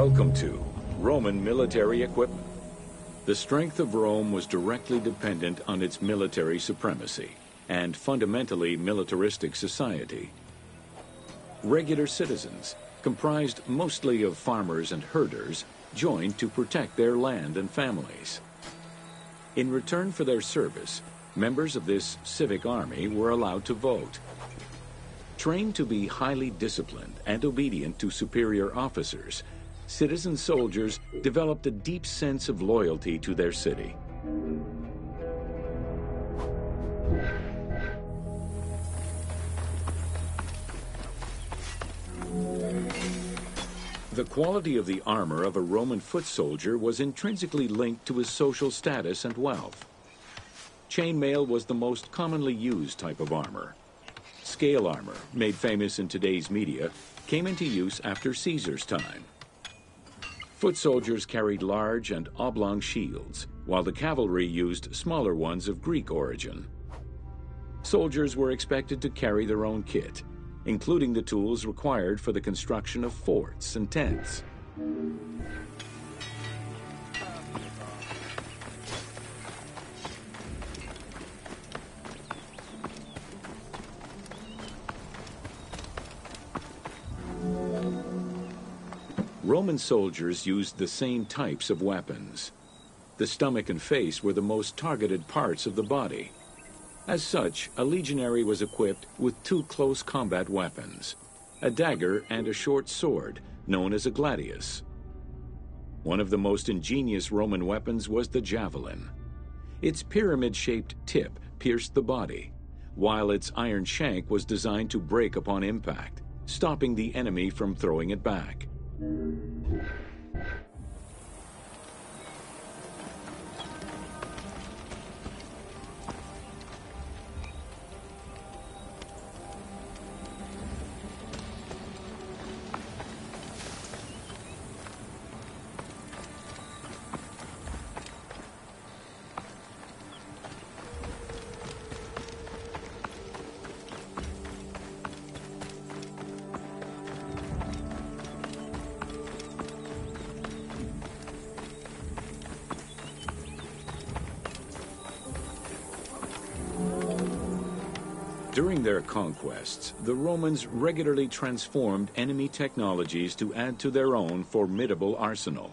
Welcome to Roman military equipment. The strength of Rome was directly dependent on its military supremacy and fundamentally militaristic society. Regular citizens, comprised mostly of farmers and herders, joined to protect their land and families. In return for their service, members of this civic army were allowed to vote. Trained to be highly disciplined and obedient to superior officers, citizen soldiers developed a deep sense of loyalty to their city. The quality of the armor of a Roman foot soldier was intrinsically linked to his social status and wealth. Chainmail was the most commonly used type of armor. Scale armor, made famous in today's media, came into use after Caesar's time. Foot soldiers carried large and oblong shields, while the cavalry used smaller ones of Greek origin. Soldiers were expected to carry their own kit, including the tools required for the construction of forts and tents. Roman soldiers used the same types of weapons. The stomach and face were the most targeted parts of the body. As such, a legionary was equipped with two close combat weapons, a dagger and a short sword, known as a gladius. One of the most ingenious Roman weapons was the javelin. Its pyramid-shaped tip pierced the body, while its iron shank was designed to break upon impact, stopping the enemy from throwing it back. During their conquests, the Romans regularly transformed enemy technologies to add to their own formidable arsenal.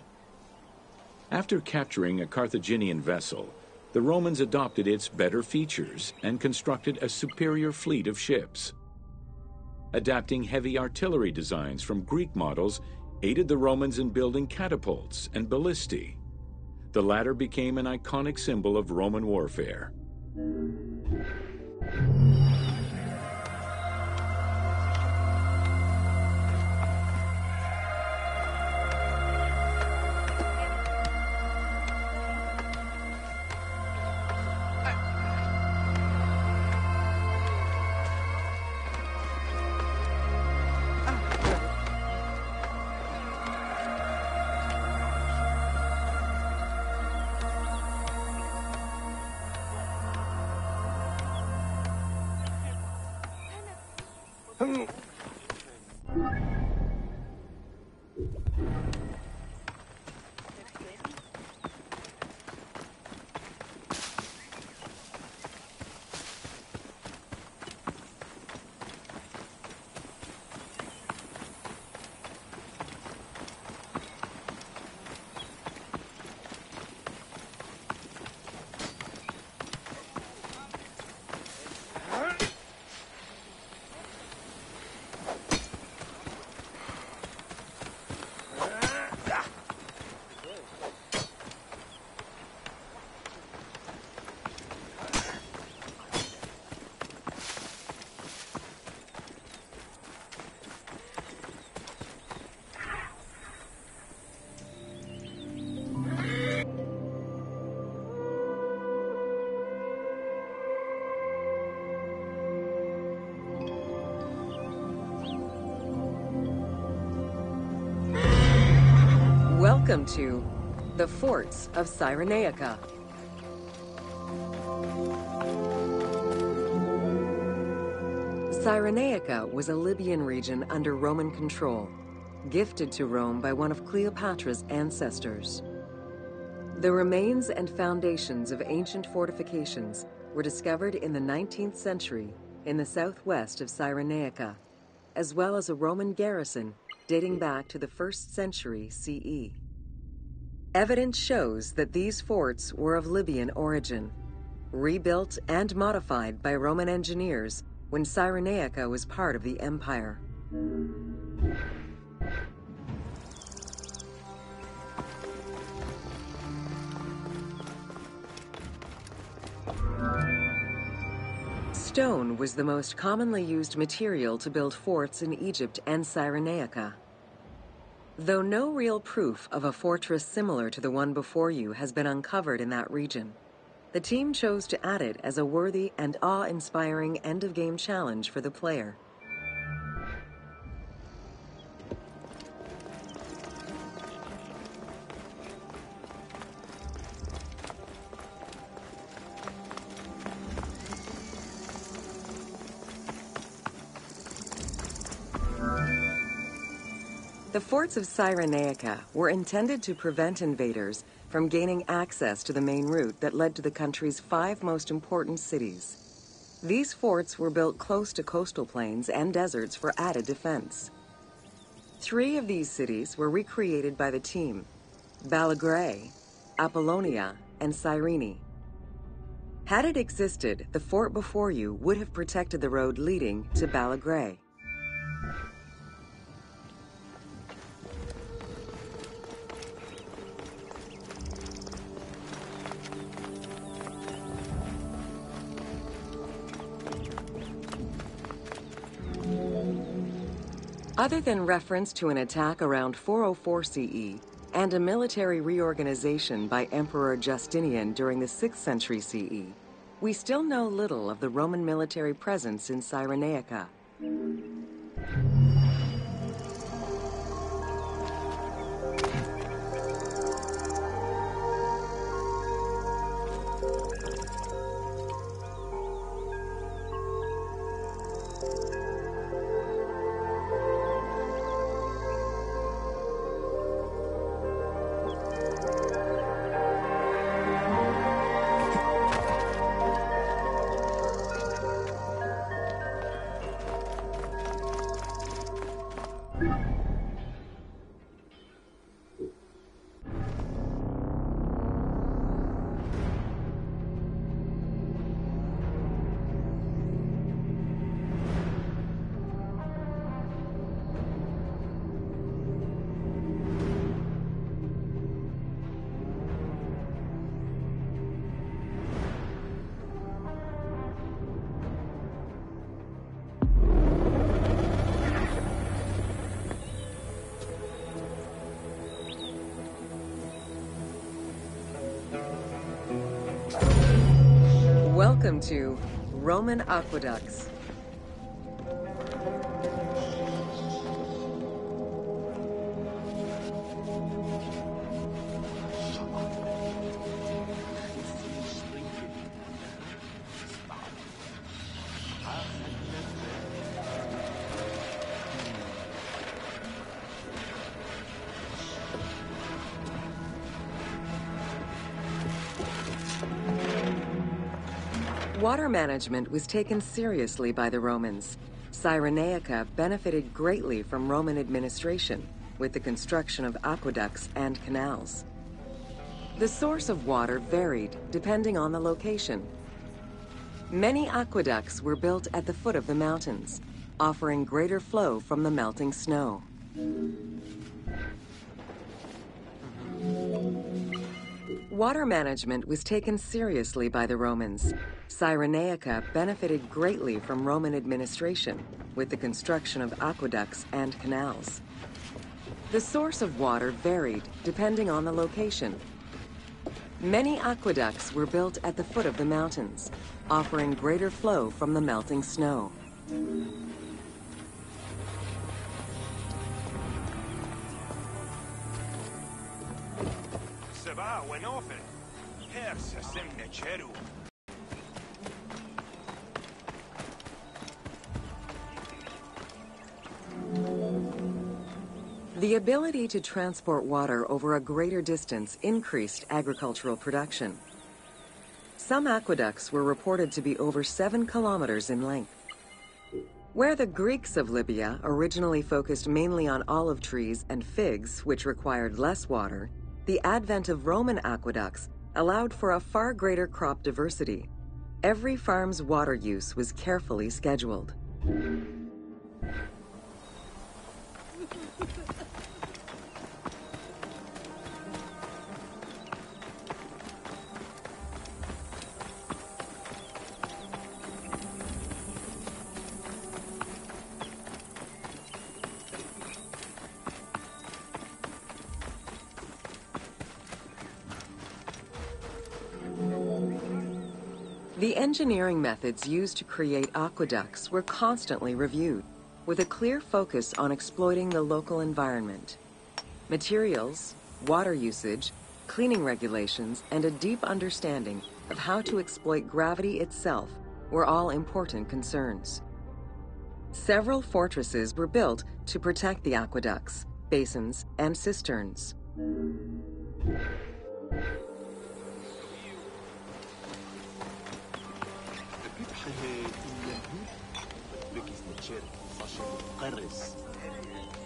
After capturing a Carthaginian vessel, the Romans adopted its better features and constructed a superior fleet of ships. Adapting heavy artillery designs from Greek models aided the Romans in building catapults and ballistae. The latter became an iconic symbol of Roman warfare. Welcome to the forts of Cyrenaica. Cyrenaica was a Libyan region under Roman control. gifted to Rome by one of Cleopatra's ancestors. The remains and foundations of ancient fortifications were discovered in the 19th century in the southwest of Cyrenaica, as well as a Roman garrison dating back to the 1st century CE. Evidence shows that these forts were of Libyan origin, rebuilt and modified by Roman engineers when Cyrenaica was part of the empire. Stone was the most commonly used material to build forts in Egypt and Cyrenaica. Though no real proof of a fortress similar to the one before you has been uncovered in that region, the team chose to add it as a worthy and awe-inspiring end-of-game challenge for the player. The forts of Cyrenaica were intended to prevent invaders from gaining access to the main route that led to the country's 5 most important cities. These forts were built close to coastal plains and deserts for added defense. 3 of these cities were recreated by the team: Balagrae, Apollonia, and Cyrene. Had it existed, the fort before you would have protected the road leading to Balagrae. Other than reference to an attack around 404 CE and a military reorganization by Emperor Justinian during the 6th century CE, we still know little of the Roman military presence in Cyrenaica. Welcome to Roman Aqueducts. Water management was taken seriously by the Romans. Cyrenaica benefited greatly from Roman administration, with the construction of aqueducts and canals. The source of water varied depending on the location. Many aqueducts were built at the foot of the mountains, offering greater flow from the melting snow. Water management was taken seriously by the Romans. Cyrenaica benefited greatly from Roman administration, with the construction of aqueducts and canals. The source of water varied depending on the location. Many aqueducts were built at the foot of the mountains, offering greater flow from the melting snow. The ability to transport water over a greater distance increased agricultural production. Some aqueducts were reported to be over 7 kilometers in length. Where the Greeks of Libya originally focused mainly on olive trees and figs, which required less water, the advent of Roman aqueducts allowed for a far greater crop diversity. Every farm's water use was carefully scheduled. The engineering methods used to create aqueducts were constantly reviewed, with a clear focus on exploiting the local environment. Materials, water usage, cleaning regulations, and a deep understanding of how to exploit gravity itself were all important concerns. Several fortresses were built to protect the aqueducts, basins, and cisterns.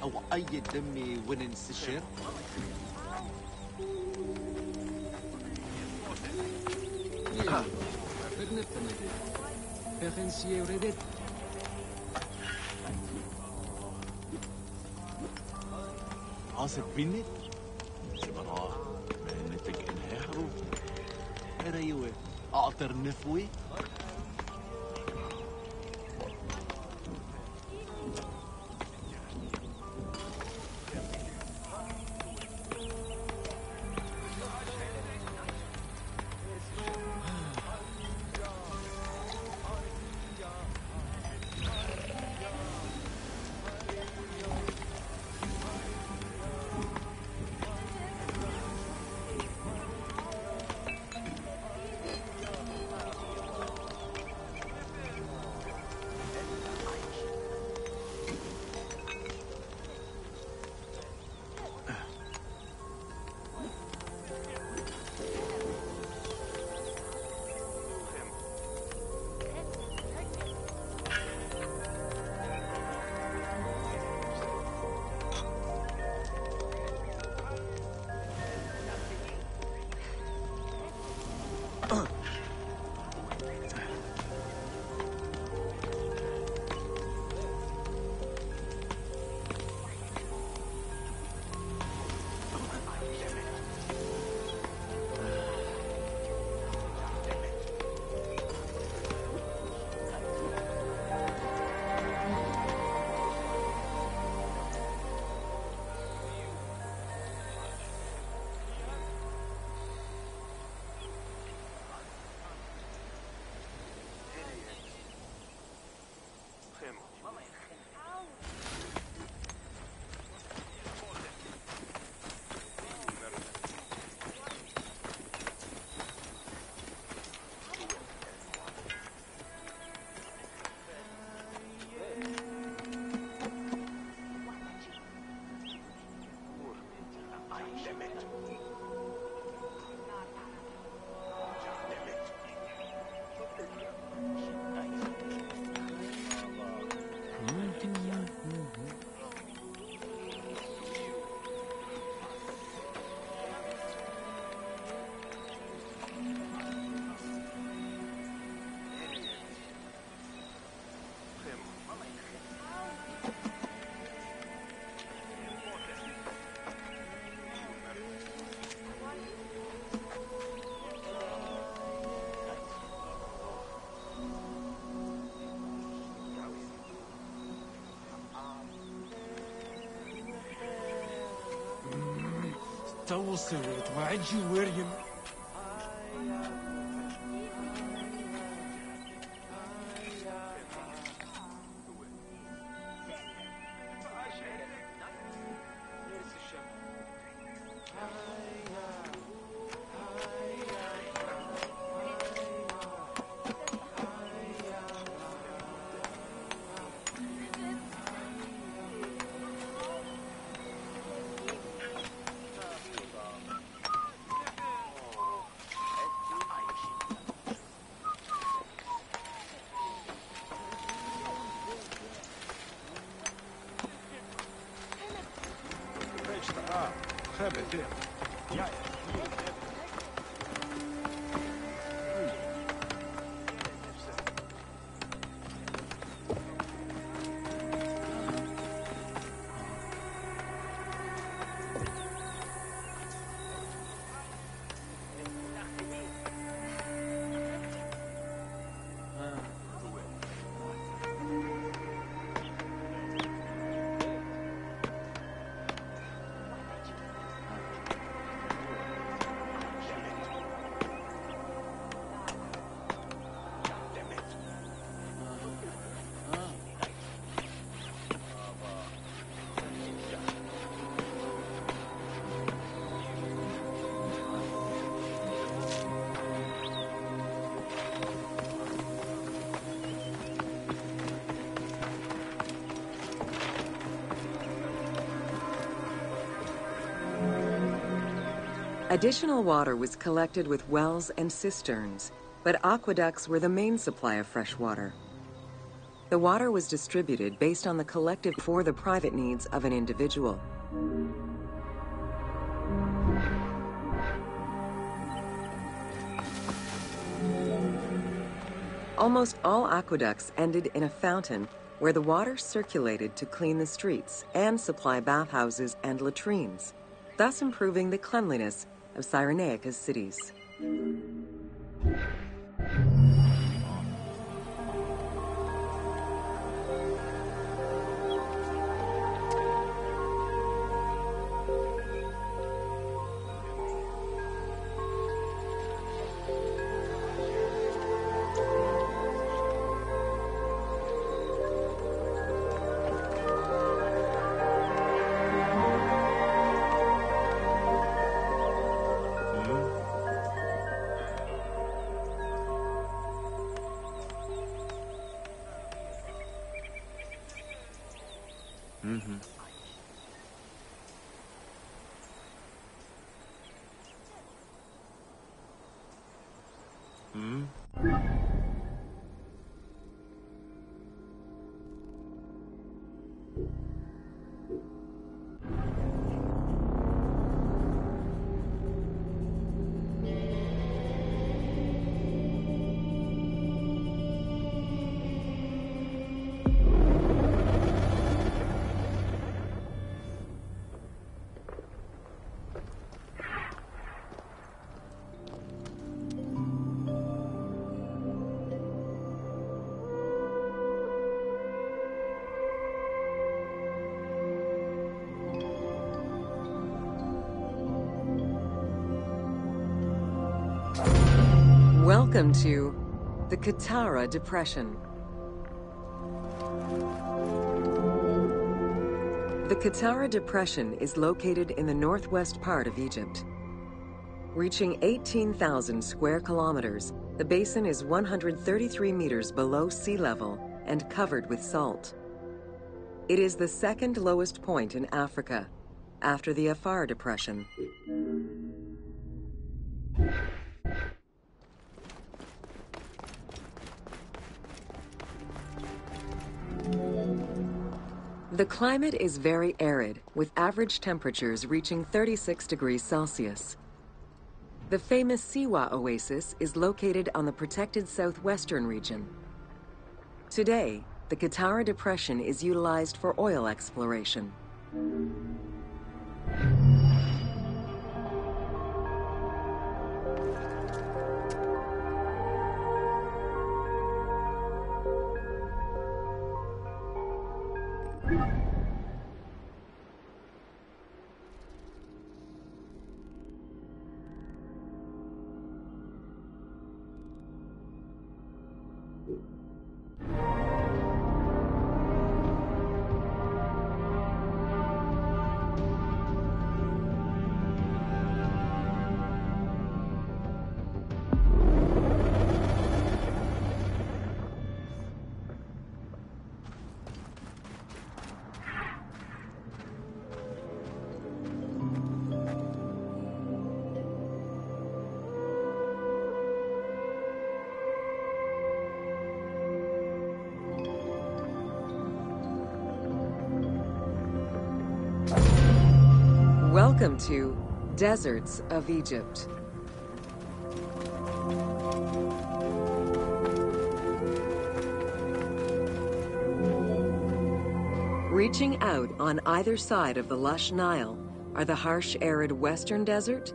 أو أي دم وننسشر عاصب بنت شبرا بنتك إنها حروف ريوة أعطر نفوي توصلت وعجي وريم Additional water was collected with wells and cisterns, but aqueducts were the main supply of fresh water. The water was distributed based on the collective for the private needs of an individual. Almost all aqueducts ended in a fountain where the water circulated to clean the streets and supply bathhouses and latrines, thus improving the cleanliness of Cyrenaica's cities. Welcome to the Katara Depression. The Katara Depression is located in the northwest part of Egypt. Reaching 18,000 square kilometers, the basin is 133 meters below sea level and covered with salt. It is the second lowest point in Africa, after the Afar Depression. The climate is very arid, with average temperatures reaching 36 degrees Celsius. The famous Siwa Oasis is located on the protected southwestern region. Today, the Katara Depression is utilized for oil exploration. Welcome to Deserts of Egypt. Reaching out on either side of the lush Nile are the harsh, arid Western Desert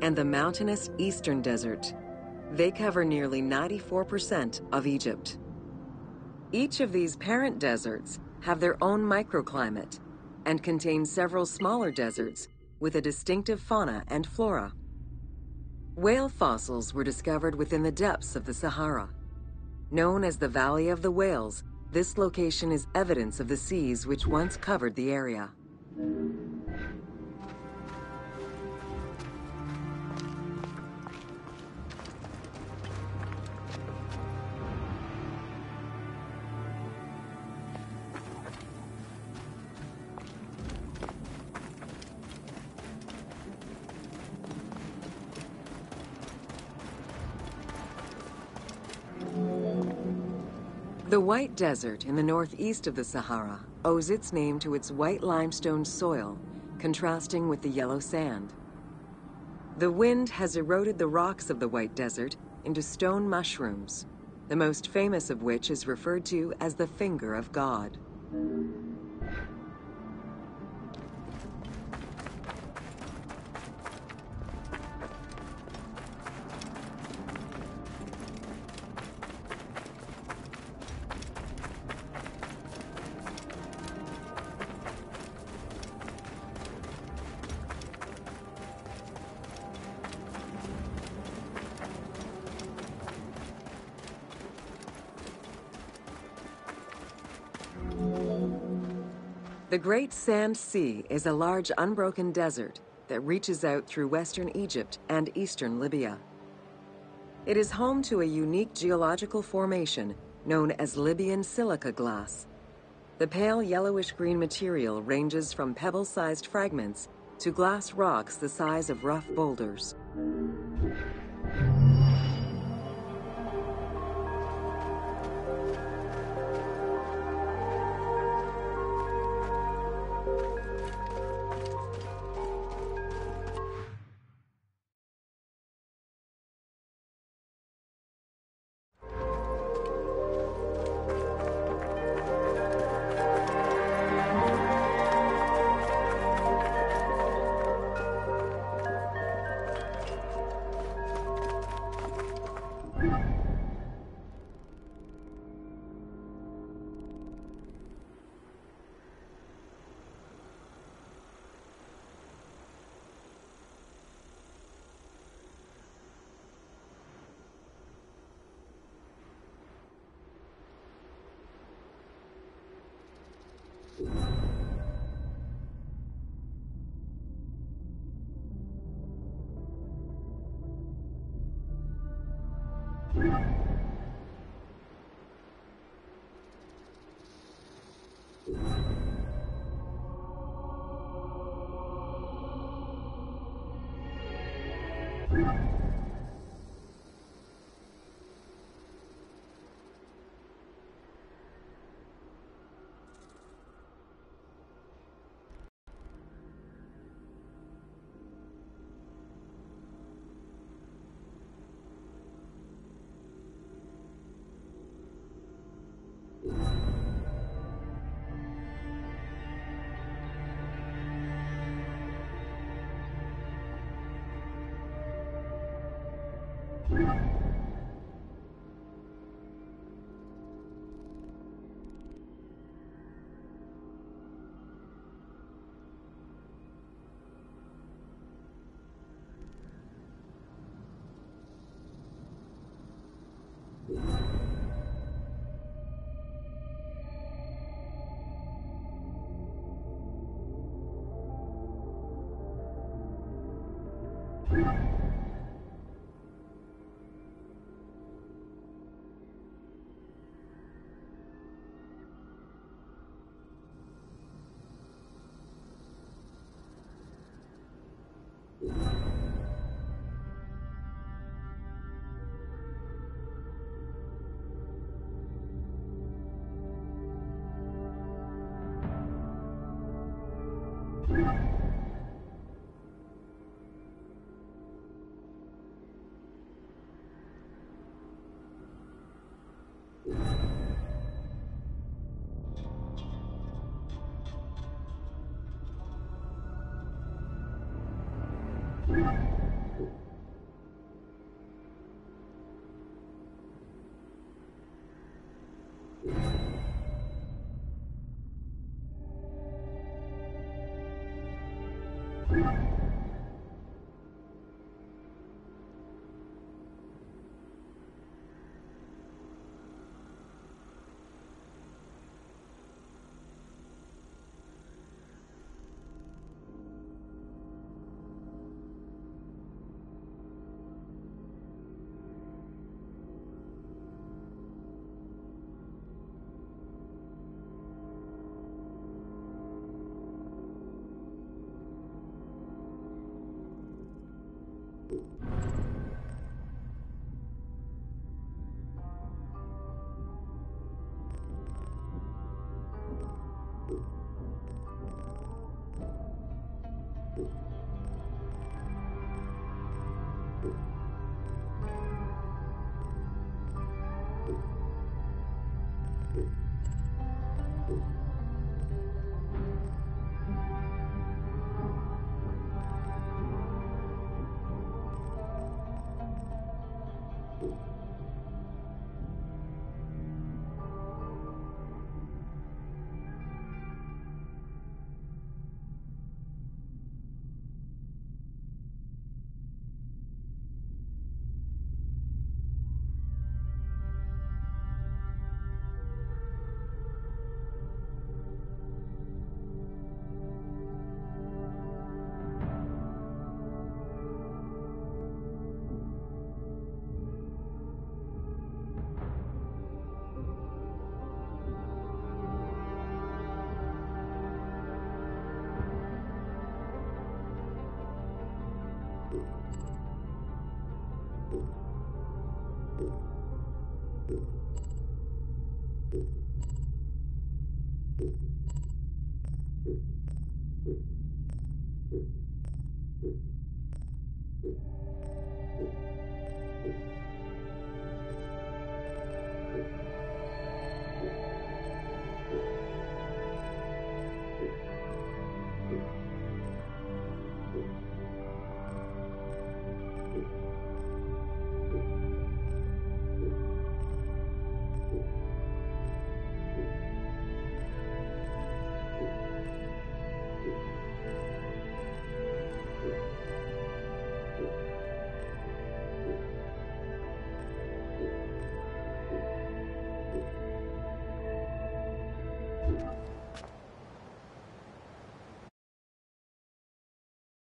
and the mountainous Eastern Desert. They cover nearly 94% of Egypt. Each of these parent deserts have their own microclimate and contain several smaller deserts with a distinctive fauna and flora. Whale fossils were discovered within the depths of the Sahara. Known as the Valley of the Whales, this location is evidence of the seas which once covered the area. The White Desert in the northeast of the Sahara owes its name to its white limestone soil, contrasting with the yellow sand. The wind has eroded the rocks of the White Desert into stone mushrooms, the most famous of which is referred to as the Finger of God. The Great Sand Sea is a large unbroken desert that reaches out through western Egypt and eastern Libya. It is home to a unique geological formation known as Libyan silica glass. The pale yellowish-green material ranges from pebble-sized fragments to glass rocks the size of rough boulders. you